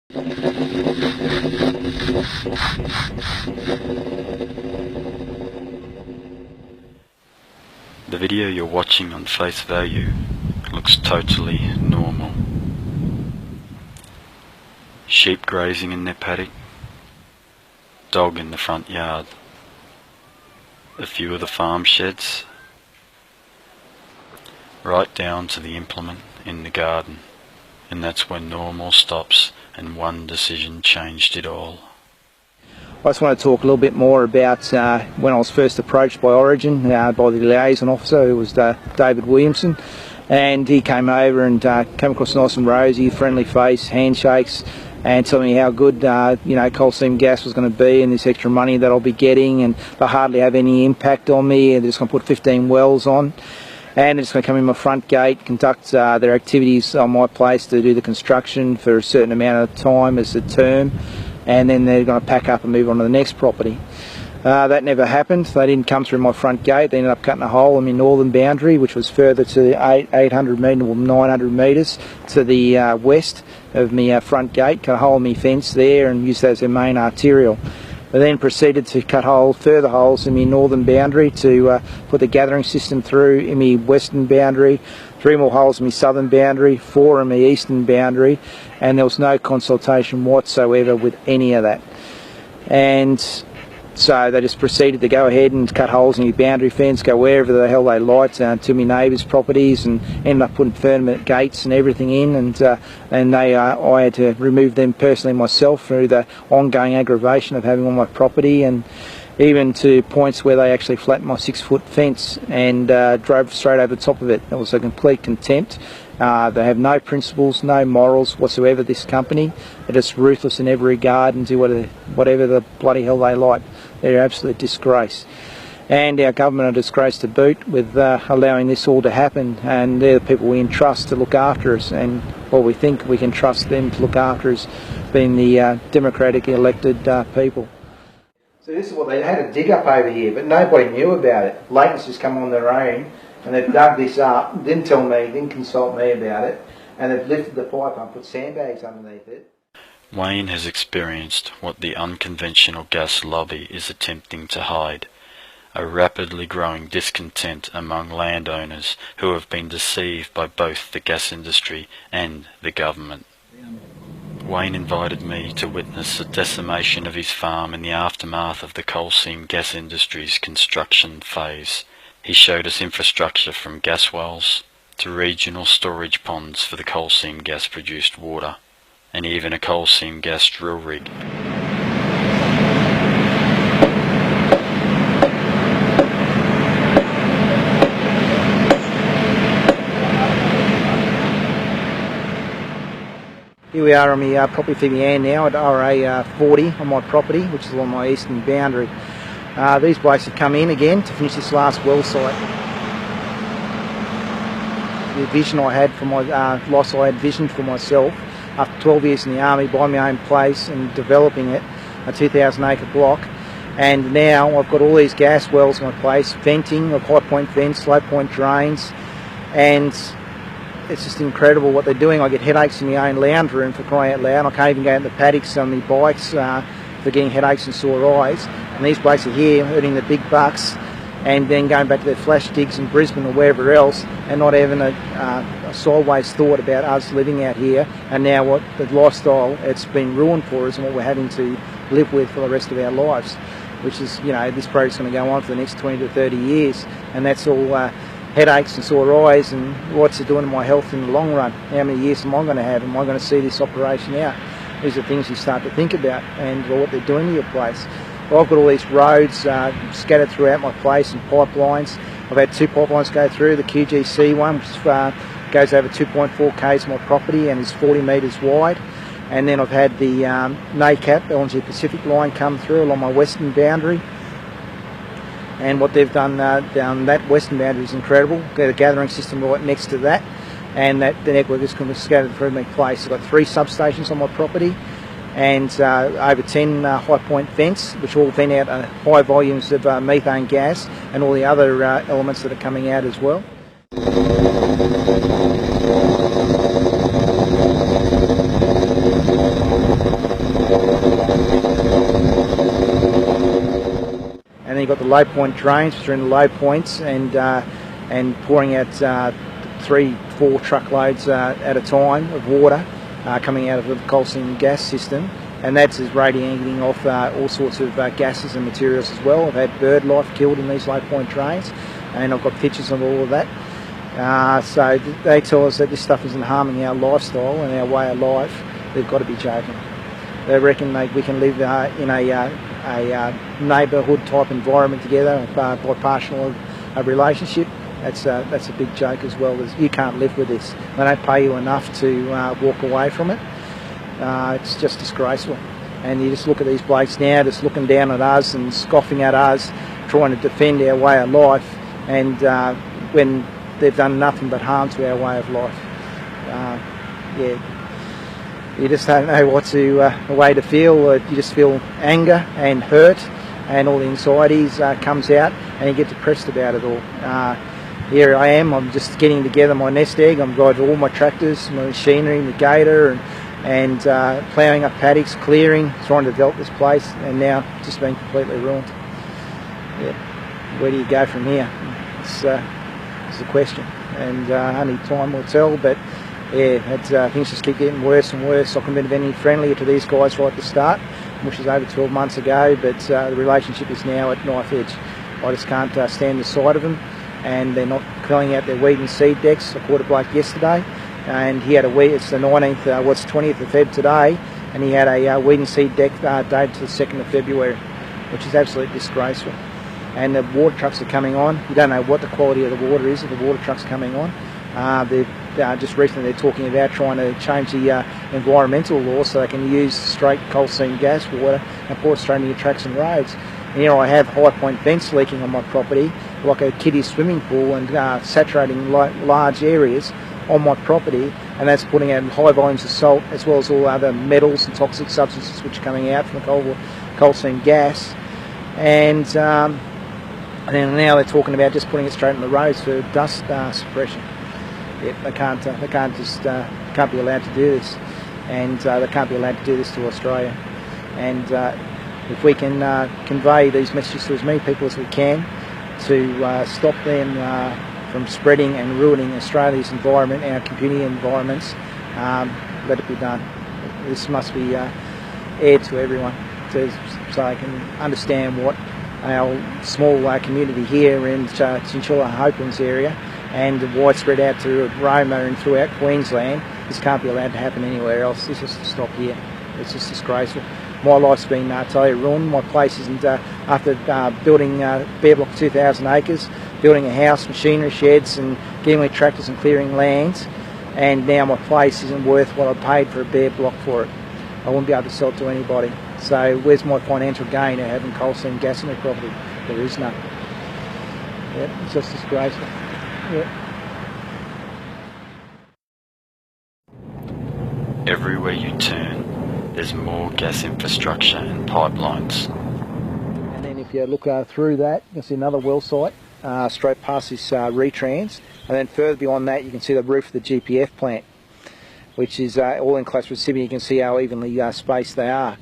The video you're watching on face value looks totally normal. Sheep grazing in their paddock, dog in the front yard, a few of the farm sheds, right down to the implement in the garden, and that's when normal stops and one decision changed it all. I just want to talk a little bit more about when I was first approached by Origin, by the liaison officer, who was David Williamson, and he came over and came across nice and rosy, friendly face, handshakes, and told me how good coal seam gas was going to be, and this extra money that I'll be getting, and they'll hardly have any impact on me, and they're just going to put 15 wells on, and they're just going to come in my front gate, conduct their activities on my place to do the construction for a certain amount of time as a term, and then they're going to pack up and move on to the next property. That never happened. They didn't come through my front gate. They ended up cutting a hole in my northern boundary, which was further to 800 metres or 900 metres to the west of my front gate. Cut a hole in my fence there and used that as their main arterial. They then proceeded to cut further holes in my northern boundary to put the gathering system through in my western boundary, 3 more holes in my southern boundary, 4 in my eastern boundary, and there was no consultation whatsoever with any of that. And so they just proceeded to go ahead and cut holes in your boundary fence, go wherever the hell they liked, to my neighbours' properties, and ended up putting permanent gates and everything in, and I had to remove them personally myself through the ongoing aggravation of having on my property, and even to points where they actually flattened my 6-foot fence and drove straight over the top of it. It was a complete contempt. They have no principles, no morals whatsoever, this company. They're just ruthless in every regard and do whatever the bloody hell they like. They're an absolute disgrace. And our government are disgraced to boot with allowing this all to happen, and they're the people we entrust to look after us, and we think we can trust them to look after us, being the democratically elected people. So this is what they had to dig up over here, but nobody knew about it. Latents just come on their own, and they've dug this up, didn't tell me, didn't consult me about it, and they've lifted the pipe and put sandbags underneath it. Wayne has experienced what the unconventional gas lobby is attempting to hide, a rapidly growing discontent among landowners who have been deceived by both the gas industry and the government. Wayne invited me to witness the decimation of his farm in the aftermath of the coal seam gas industry's construction phase. He showed us infrastructure from gas wells to regional storage ponds for the coal seam gas produced water, and even a coal seam gas drill rig. Here we are on my property for the end now at RA 40 on my property, which is along my eastern boundary. These blokes have come in again to finish this last well site. The vision I had for my loss, I had vision for myself after 12 years in the army, buying my own place and developing it, a 2,000 acre block. And now I've got all these gas wells in my place, venting, of high point vents, low point drains, and it's just incredible what they're doing. I get headaches in my own lounge room, for crying out loud. I can't even go out in the paddocks on my bikes for getting headaches and sore eyes. And these blokes are here earning the big bucks and then going back to their flash digs in Brisbane or wherever else, and not having a sideways thought about us living out here, and now what the lifestyle it's been ruined for us and what we're having to live with for the rest of our lives, which is, this project's going to go on for the next 20 to 30 years, and that's all headaches and sore eyes, and what's it doing to my health in the long run? How many years am I going to have? Am I going to see this operation out? These are things you start to think about, and what they're doing to your place. Well, I've got all these roads scattered throughout my place and pipelines. I've had 2 pipelines go through, the QGC one, which goes over 2.4 k's of my property and is 40 metres wide. And then I've had the NACAP, LNG Pacific line, come through along my western boundary. And what they've done down that western boundary is incredible. Got a gathering system right next to that, and the network is going to be scattered through my place. I've got 3 substations on my property, and over 10 high point vents, which all vent out high volumes of methane gas and all the other elements that are coming out as well. you've got the low point drains, which are in the low points, and pouring out 3-4 truckloads at a time of water coming out of the coal seam gas system, and that's radiating off all sorts of gases and materials as well. I've had bird life killed in these low point drains, and I've got pictures of all of that. So they tell us that this stuff isn't harming our lifestyle and our way of life. They've got to be joking. They reckon we can live in a neighbourhood type environment together by partial relationship. That's a big joke as well. You can't live with this. They don't pay you enough to walk away from it. It's just disgraceful. And you just look at these blokes now, just looking down at us and scoffing at us, trying to defend our way of life, and when they've done nothing but harm to our way of life. You just don't know a way to feel. You just feel anger and hurt, and all the anxieties comes out, and you get depressed about it all. Here I am, I'm just getting together my nest egg. I'm driving all my tractors, my machinery, the gator, and ploughing up paddocks, clearing, trying to develop this place, and now just being completely ruined. Where do you go from here? It's the question, and only time will tell. But things just keep getting worse and worse. I couldn't have been any friendlier to these guys right at the start, which was over 12 months ago, but the relationship is now at knife edge. I just can't stand the sight of them, and they're not clearing out their weed and seed decks. I caught a bloke yesterday, and he had it's the 19th, 20th of Feb today, and he had a weed and seed deck dated to the 2nd of February, which is absolutely disgraceful. And the water trucks are coming on. You don't know what the quality of the water is if the water truck's coming on. Just recently they're talking about trying to change the environmental law so they can use straight coal seam gas water and pour it straight into your tracks and roads. And here I have high point vents leaking on my property, like a kiddie swimming pool, and saturating large areas on my property, and that's putting out high volumes of salt as well as all other metals and toxic substances which are coming out from the coal seam gas. And then now they're talking about just putting it straight on the roads for dust suppression. They can't be allowed to do this, and they can't be allowed to do this to Australia. And if we can convey these messages to as many people as we can to stop them from spreading and ruining Australia's environment, our community environments, let it be done. This must be aired to everyone so they can understand what our small community here in Chinchilla Hopelands area and widespread out to Roma and throughout Queensland. This can't be allowed to happen anywhere else. This has to stop here. It's just disgraceful. My life's been totally ruined. My place isn't, after building bare block 2,000 acres, building a house, machinery sheds, and getting my tractors and clearing lands, and now my place isn't worth what I paid for a bare block for it. I wouldn't be able to sell it to anybody. So where's my financial gain of having coal seam gas in the property? There is none. It's just disgraceful. Everywhere you turn, there's more gas infrastructure and pipelines. And then if you look through that, you'll see another well site straight past this retrans, and then further beyond that you can see the roof of the GPF plant, which is all in close proximity. You can see how evenly spaced they are.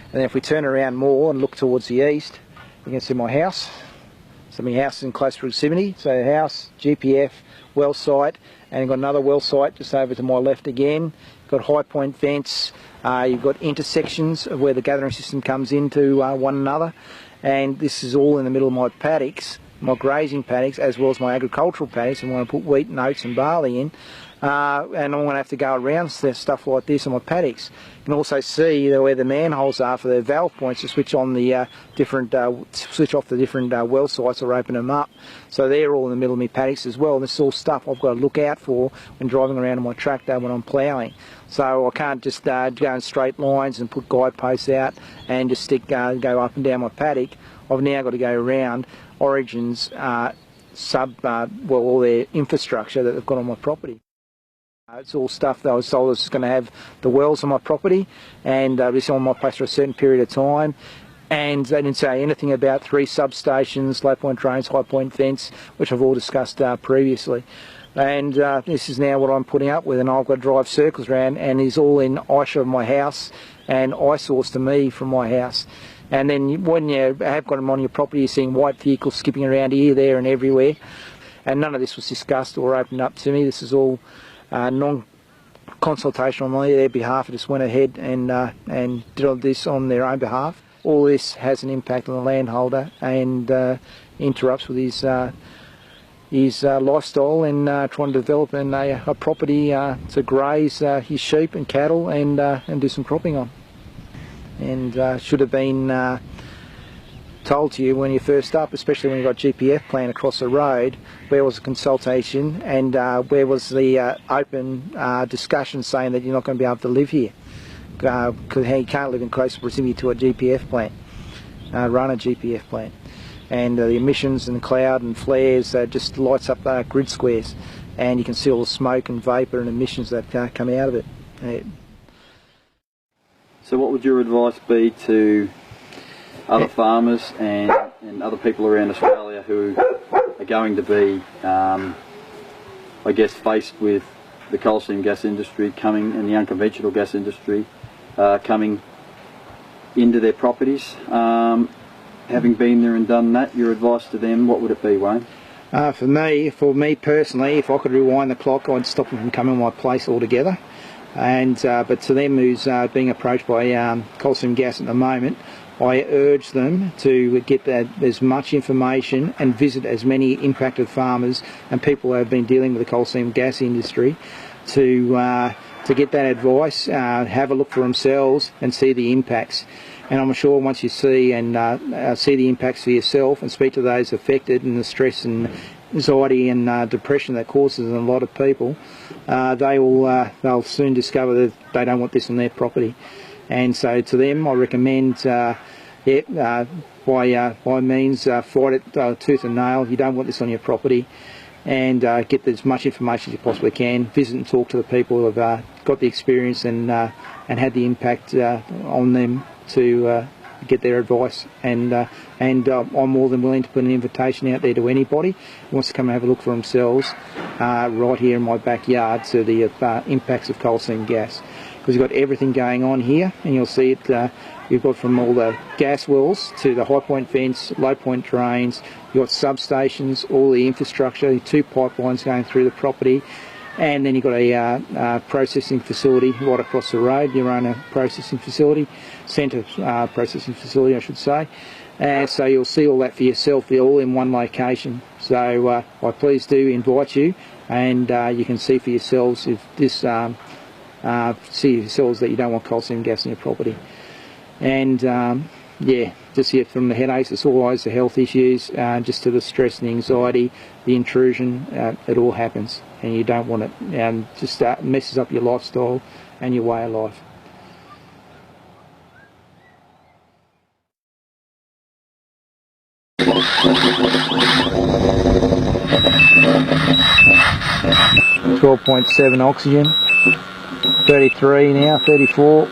And then if we turn around more and look towards the east, you can see my house. So my house is in close proximity. So house, GPF, well site, and you've got another well site just over to my left again. You've got high point vents. You've got intersections of where the gathering system comes into one another. And this is all in the middle of my paddocks, my grazing paddocks, as well as my agricultural paddocks. I'm going to put wheat and oats and barley in. And I'm going to have to go around stuff like this on my paddocks. You can also see where the manholes are for their valve points to switch on the switch off the different well sites or open them up. So they're all in the middle of my paddocks as well. And this is all stuff I've got to look out for when driving around on my tractor when I'm ploughing. So I can't just go in straight lines and put guideposts out and just go up and down my paddock. I've now got to go around Origin's all their infrastructure that they've got on my property. It's all stuff that I was told I was going to have the wells on my property and this on my place for a certain period of time, and they didn't say anything about 3 substations, low point drains, high point vents, which I've all discussed previously. And this is now what I'm putting up with, and I've got to drive circles around, and it's all in eyeshot of my house and eyesores to me from my house. And then when you have got them on your property, you're seeing white vehicles skipping around here, there and everywhere. And none of this was discussed or opened up to me. This is all non-consultation on their behalf. I just went ahead and did all this on their own behalf. All this has an impact on the landholder and interrupts with his lifestyle and trying to develop a property to graze his sheep and cattle and do some cropping on. And should have been told to you when you first up, especially when you got GPF plan across the road, where was the consultation and where was the open discussion saying that you're not going to be able to live here because you can't live in close proximity to a GPF plant, run a GPF plant. And the emissions and the cloud and flares just lights up grid squares, and you can see all the smoke and vapour and emissions that come out of it. So what would your advice be to other farmers and other people around Australia who are going to be, I guess, faced with the coal seam gas industry coming and the unconventional gas industry coming into their properties? Having been there and done that, your advice to them, what would it be, Wayne? For me personally, if I could rewind the clock, I'd stop them from coming to my place altogether. And but to them who's being approached by coal seam gas at the moment, I urge them to get as much information and visit as many impacted farmers and people who have been dealing with the coal seam gas industry to get that advice, have a look for themselves and see the impacts. And I'm sure once you see see the impacts for yourself and speak to those affected and the stress and anxiety and depression that causes in a lot of people, they'll soon discover that they don't want this on their property. And so to them I recommend by means fight it tooth and nail. You don't want this on your property, and get as much information as you possibly can. Visit and talk to the people who have got the experience and had the impact on them to get their advice. And I'm more than willing to put an invitation out there to anybody who wants to come and have a look for themselves right here in my backyard to the impacts of coal seam gas. Because you've got everything going on here, and you'll see it. You've got from all the gas wells to the high point vents, low point drains. You've got substations, all the infrastructure, 2 pipelines going through the property, and then you've got a processing facility right across the road. You run a processing facility, centre processing facility, I should say. So you'll see all that for yourself. They're all in one location. So I please do invite you, and you can see for yourselves if this. See yourselves that you don't want coal seam gas in your property. And yeah, just here from the headaches, it's always the health issues, just to the stress and the anxiety, the intrusion, it all happens, and you don't want it. Just messes up your lifestyle and your way of life. .7 oxygen. 33 now, 34.